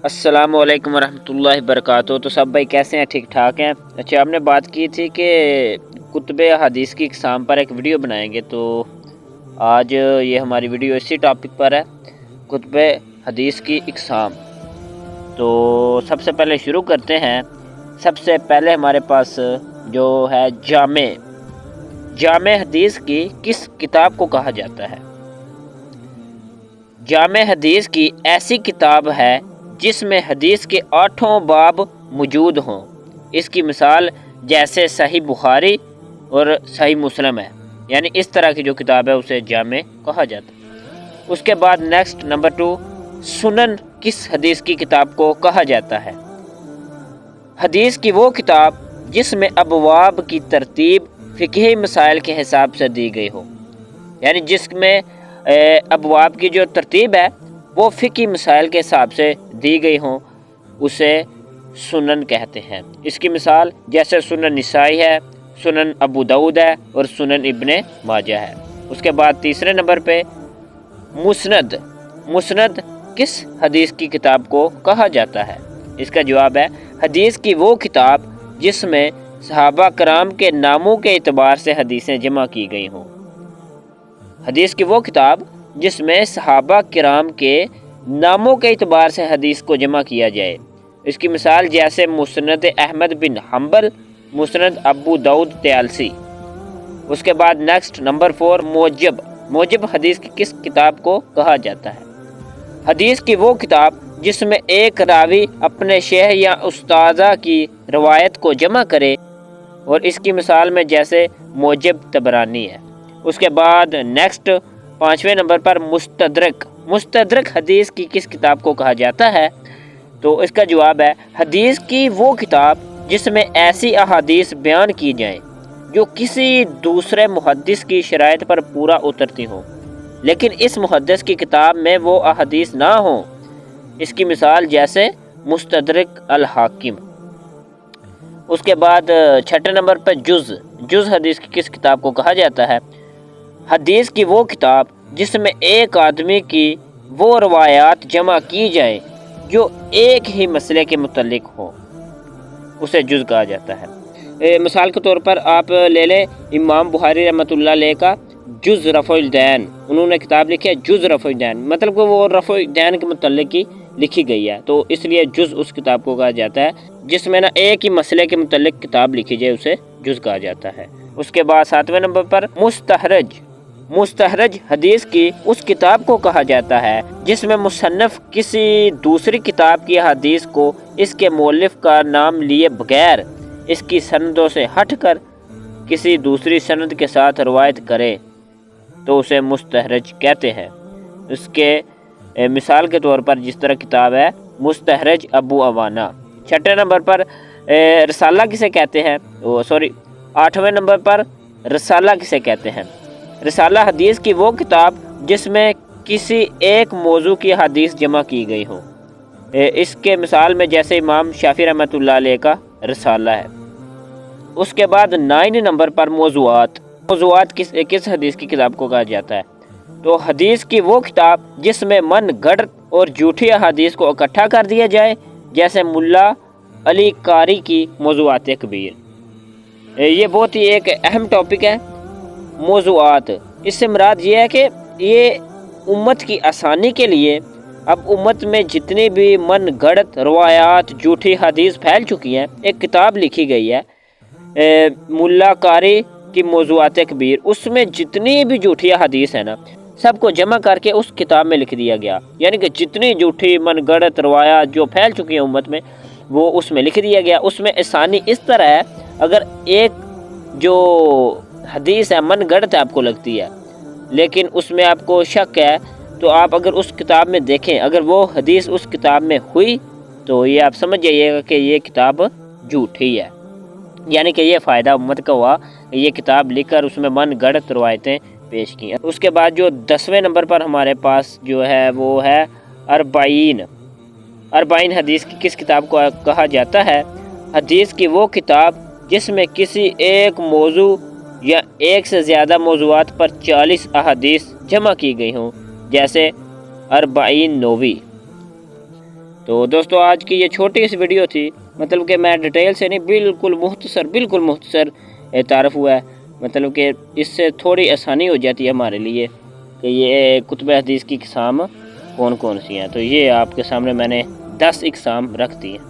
السلام علیکم ورحمۃ اللہ وبرکاتہ۔ تو سب بھائی کیسے ہیں؟ ٹھیک ٹھاک ہیں؟ اچھا، آپ نے بات کی تھی کہ کتب حدیث کی اقسام پر ایک ویڈیو بنائیں گے، تو آج یہ ہماری ویڈیو اسی ٹاپک پر ہے، کتب حدیث کی اقسام۔ تو سب سے پہلے شروع کرتے ہیں۔ سب سے پہلے ہمارے پاس جو ہے جامع حدیث کی کس کتاب کو کہا جاتا ہے؟ جامع حدیث کی ایسی کتاب ہے جس میں حدیث کے 8 باب موجود ہوں۔ اس کی مثال جیسے صحیح بخاری اور صحیح مسلم ہے، یعنی اس طرح کی جو کتاب ہے اسے جامع کہا جاتا ہے۔ اس کے بعد نیکسٹ نمبر 2، سنن کس حدیث کی کتاب کو کہا جاتا ہے؟ حدیث کی وہ کتاب جس میں ابواب کی ترتیب فقہی مسائل کے حساب سے دی گئی ہو، یعنی جس میں ابواب کی جو ترتیب ہے وہ فقہی مسائل کے حساب سے دی گئی ہوں، اسے سنن کہتے ہیں۔ اس کی مثال جیسے سنن نسائی ہے، سنن ابو داؤد ہے اور سنن ابن ماجہ ہے۔ اس کے بعد تیسرے نمبر پہ مسند کس حدیث کی کتاب کو کہا جاتا ہے؟ اس کا جواب ہے حدیث کی وہ کتاب جس میں صحابہ کرام کے ناموں کے اعتبار سے حدیثیں جمع کی گئی ہوں۔ حدیث کی وہ کتاب جس میں صحابہ کرام کے ناموں کے اعتبار سے حدیث کو جمع کیا جائے۔ اس کی مثال جیسے مسند احمد بن حنبل، مسند ابو داؤد طیالسی۔ اس کے بعد نیکسٹ نمبر 4، موجب حدیث کی کس کتاب کو کہا جاتا ہے؟ حدیث کی وہ کتاب جس میں ایک راوی اپنے شیخ یا استاذہ کی روایت کو جمع کرے، اور اس کی مثال میں جیسے موجب طبرانی ہے۔ اس کے بعد نیکسٹ 5ویں نمبر پر مستدرک حدیث کی کس کتاب کو کہا جاتا ہے؟ تو اس کا جواب ہے حدیث کی وہ کتاب جس میں ایسی احادیث بیان کی جائیں جو کسی دوسرے محدث کی شرائط پر پورا اترتی ہوں، لیکن اس محدث کی کتاب میں وہ احادیث نہ ہوں۔ اس کی مثال جیسے مستدرک الحاکم۔ اس کے بعد 6 نمبر پر جز حدیث کی کس کتاب کو کہا جاتا ہے؟ حدیث کی وہ کتاب جس میں ایک آدمی کی وہ روایات جمع کی جائیں جو ایک ہی مسئلے کے متعلق ہوں، اسے جز کہا جاتا ہے۔ مثال کے طور پر آپ لے لیں امام بخاری رحمۃ اللہ علیہ کا جز رفع الدین، انہوں نے کتاب لکھی ہے جز رفع الدین، مطلب کہ وہ رفع الدین کے متعلق کی لکھی گئی ہے، تو اس لیے جز اس کتاب کو کہا جاتا ہے جس میں ایک ہی مسئلے کے متعلق کتاب لکھی جائے، اسے جز کہا جاتا ہے۔ اس کے بعد 7ویں نمبر پر مستحرج حدیث کی اس کتاب کو کہا جاتا ہے جس میں مصنف کسی دوسری کتاب کی حدیث کو اس کے مؤلف کا نام لیے بغیر اس کی سندوں سے ہٹ کر کسی دوسری سند کے ساتھ روایت کرے تو اسے مستحرج کہتے ہیں۔ اس کے مثال کے طور پر جس طرح کتاب ہے مستحرج ابو عوانہ۔ 6 نمبر پر رسالہ کسے کہتے ہیں؟ 8ویں نمبر پر رسالہ کسے کہتے ہیں؟ رسالہ حدیث کی وہ کتاب جس میں کسی ایک موضوع کی حدیث جمع کی گئی ہو۔ اس کے مثال میں جیسے امام شافعی رحمۃ اللہ علیہ کا رسالہ ہے۔ اس کے بعد 9 نمبر پر موضوعات کس حدیث کی کتاب کو کہا جاتا ہے؟ تو حدیث کی وہ کتاب جس میں من گھڑت اور جھوٹی احادیث کو اکٹھا کر دیا جائے، جیسے ملا علی قاری کی موضوعات کبیر۔ یہ بہت ہی ایک اہم ٹاپک ہے موضوعات۔ اس سے مراد یہ ہے کہ یہ امت کی آسانی کے لیے اب امت میں جتنی بھی من گھڑت روایات جھوٹی حدیث پھیل چکی ہیں، ایک کتاب لکھی گئی ہے ملا قاری کی موضوعات کبیر، اس میں جتنی بھی جھوٹی حدیث ہے نا سب کو جمع کر کے اس کتاب میں لکھ دیا گیا، یعنی کہ جتنی جھوٹی من گھڑت روایات جو پھیل چکی ہیں امت میں وہ اس میں لکھ دیا گیا۔ اس میں آسانی اس طرح ہے، اگر ایک جو حدیث ہے من گھڑت آپ کو لگتی ہے لیکن اس میں آپ کو شک ہے، تو آپ اگر اس کتاب میں دیکھیں اگر وہ حدیث اس کتاب میں ہوئی تو یہ آپ سمجھ جائیے گا کہ یہ کتاب جھوٹی ہے، یعنی کہ یہ فائدہ امت کا ہوا، یہ کتاب لکھ کر اس میں من گھڑت روایتیں پیش کی ہیں۔ اس کے بعد جو 10ویں نمبر پر ہمارے پاس جو ہے وہ ہے اربعین حدیث کی کس کتاب کو کہا جاتا ہے؟ حدیث کی وہ کتاب جس میں کسی ایک موضوع یا ایک سے زیادہ موضوعات پر 40 احادیث جمع کی گئی ہوں، جیسے 40 نووی۔ تو دوستو آج کی یہ چھوٹی سی ویڈیو تھی، مطلب کہ میں ڈیٹیل سے نہیں، بالکل مختصر تعارف ہوا ہے، مطلب کہ اس سے تھوڑی آسانی ہو جاتی ہے ہمارے لیے کہ یہ کتب حدیث کی اقسام کون کون سی ہیں۔ تو یہ آپ کے سامنے میں نے 10 اقسام رکھ دی ہیں۔